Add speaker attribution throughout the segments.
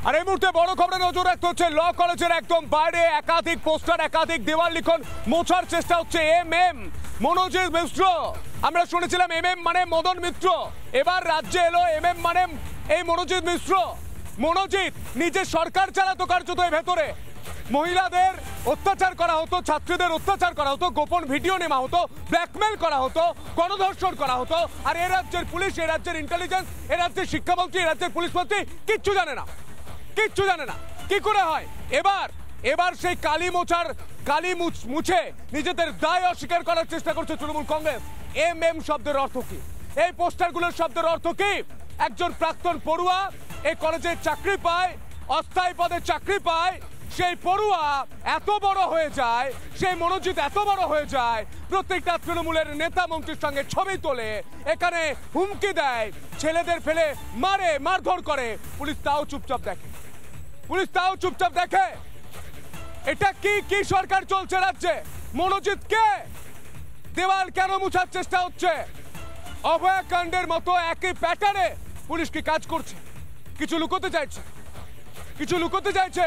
Speaker 1: আর এই মুহূর্তে বড় খবরে নজর রাখতে হচ্ছে ল কলেজের একদম বাইরে একাধিক পোস্টার, একাধিক দেওয়াল লিখন মোছার চেষ্টা হচ্ছে। এম মনোজিৎ মিশ্র, আমরা শুনেছিলাম এম মানে মদন মিত্র, এবার রাজ্যে এলো এম মানে এই মনোজিৎ মিশ্র। মনোজিৎ নিজে সরকার চালাতো কার্যত ভেতরে, মহিলাদের অত্যাচার করা হতো, ছাত্রীদের অত্যাচার করা হতো, গোপন ভিডিও নেওয়া হতো, ব্ল্যাকমেল করা হতো, গণধর্ষণ করা হতো। আর এ রাজ্যের পুলিশ, এ রাজ্যের ইন্টেলিজেন্স, এ রাজ্যের শিক্ষামন্ত্রী, এ রাজ্যের পুলিশ মন্ত্রী কিচ্ছু জানে না, কিচ্ছু জানে না কি করে হয়। এবার সেই কালি মুছে নিজেদের দায় অস্বীকার করার চেষ্টা করছে তৃণমূল কংগ্রেস। এম শব্দের অর্থ কি? এই পোস্টারগুলোর শব্দের অর্থ কি? একজন প্রাক্তন পড়ুয়া এই কলেজে চাকরি পায়, অস্থায়ী পদে চাকরি পায়, সেই পড়ুয়া এত বড় হয়ে যায়, সেই মনোজিৎ এত বড় হয়ে যায়, প্রত্যেকটা তৃণমূলের নেতা মন্ত্রীর সঙ্গে ছবি তোলে, এখানে হুমকি দেয়, ছেলেদের ফেলে মারে, মারধর করে, পুলিশ তাও চুপচাপ দেখে, পুলিশ তাও চুপচাপ দেখে। এটা কি সরকার চলছে রাজ্যে? মনোজিৎ কে? দেওয়াল কেন মুছার চেষ্টা হচ্ছে? অভয়াকাণ্ডের মতো একই প্যাটার্নে পুলিশ কি কাজ করছে? কিছু লুকোতে চাইছে, কিছু লুকোতে চাইছে।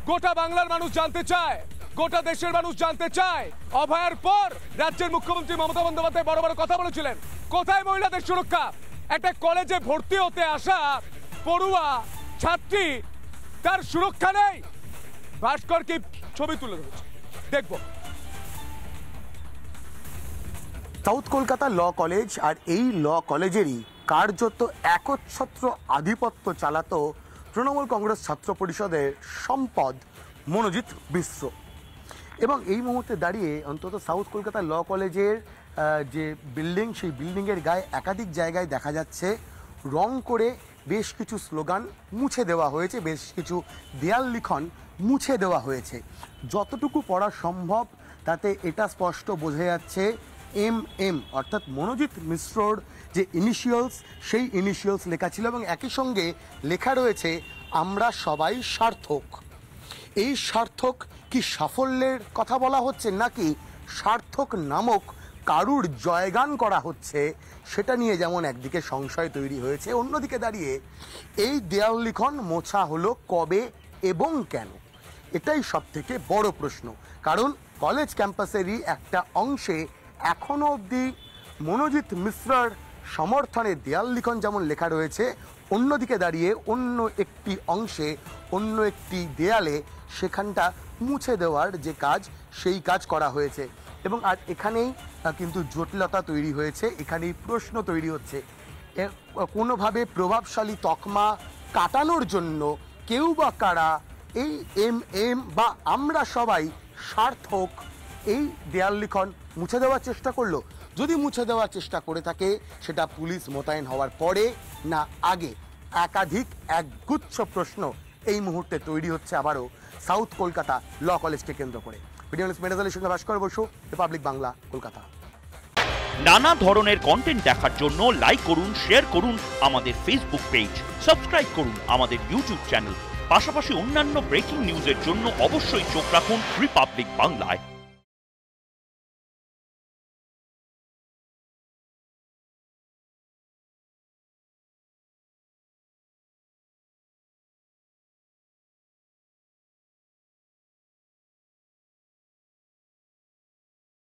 Speaker 1: গোটা বাংলার মানুষ জানতে চায়, গোটা দেশের মানুষ জানতে চায়। অভয়ার পর রাজ্যের মুখ্যমন্ত্রী মমতা বন্দ্যোপাধ্যায় বড় বড় কথা বলেছিলেন, কোথায় মহিলাদের সুরক্ষা? একটা কলেজে ভর্তি হতে আসা পড়ুয়া ছাত্রী, তার সুরক্ষা নেই। ভাস্কর কি ছবি তুলে ধরেছে, দেখবো।
Speaker 2: সাউথ কলকাতা ল কলেজ, আর এই ল কলেজেরই কার্যত একচ্ছত্র আধিপত্য চালাতো তৃণমূল কংগ্রেস ছাত্র পরিষদের সম্পদ মনোজিৎ মিশ্র। এবং এই মুহূর্তে দাঁড়িয়ে অন্তত সাউথ কলকাতা ল কলেজের যে বিল্ডিং, সেই বিল্ডিংয়ের গায়ে একাধিক জায়গায় দেখা যাচ্ছে রং করে বেশ কিছু স্লোগান মুছে দেওয়া হয়েছে, বেশ কিছু দেয়াল লিখন মুছে দেওয়া হয়েছে। যতটুকু পড়া সম্ভব তাতে এটা স্পষ্ট বোঝা যাচ্ছে এম অর্থাৎ মনোজিৎ মিশ্রর যে ইনিশিয়ালস, সেই ইনিশিয়ালস লেখা ছিল এবং একই সঙ্গে লেখা রয়েছে আমরা সবাই সার্থক। এই সার্থক কি সাফল্যের কথা বলা হচ্ছে, নাকি সার্থক নামক কারুর জয়গান করা হচ্ছে, সেটা নিয়ে যেমন একদিকে সংশয় তৈরি হয়েছে, অন্যদিকে দাঁড়িয়ে এই দেয়াল লিখন মোছা হলো কবে এবং কেন, এটাই সবথেকে বড় প্রশ্ন। কারণ কলেজ ক্যাম্পাসেরই একটা অংশে এখনও অবধি মনোজিৎ মিশ্রর সমর্থনে দেয়াল লিখন যেমন লেখা রয়েছে, অন্যদিকে দাঁড়িয়ে অন্য একটি অংশে, অন্য একটি দেয়ালে সেখানটা মুছে দেওয়ার যে কাজ, সেই কাজ করা হয়েছে। এবং আর এখানেই কিন্তু জটিলতা তৈরি হয়েছে, এখানেই প্রশ্ন তৈরি হচ্ছে। কোনোভাবে প্রভাবশালী তকমা কাটানোর জন্য কেউ বা কারা এই এম বা আমরা সবাই সার্থক এই দেয়াল লিখন মুছে দেওয়ার চেষ্টা করলো। যদি মুছে দেওয়ার চেষ্টা করে থাকে, সেটা পুলিশ মোতায়েন হওয়ার পরে না আগে, একাধিক একগুচ্ছ প্রশ্ন এই মুহূর্তে তৈরি হচ্ছে আবারও সাউথ কলকাতা ল কলেজকে কেন্দ্র করে। ভিডিও মেডালের সঙ্গে ভাস্কর বসু, রিপাবলিক বাংলা, কলকাতা।
Speaker 3: নানা ধরনের কন্টেন্ট দেখার জন্য লাইক করুন, শেয়ার করুন আমাদের ফেসবুক পেজ, সাবস্ক্রাইব করুন আমাদের ইউটিউব চ্যানেল। পাশাপাশি অন্যান্য ব্রেকিং নিউজের জন্য অবশ্যই চোখ রাখুন রিপাবলিক বাংলায়।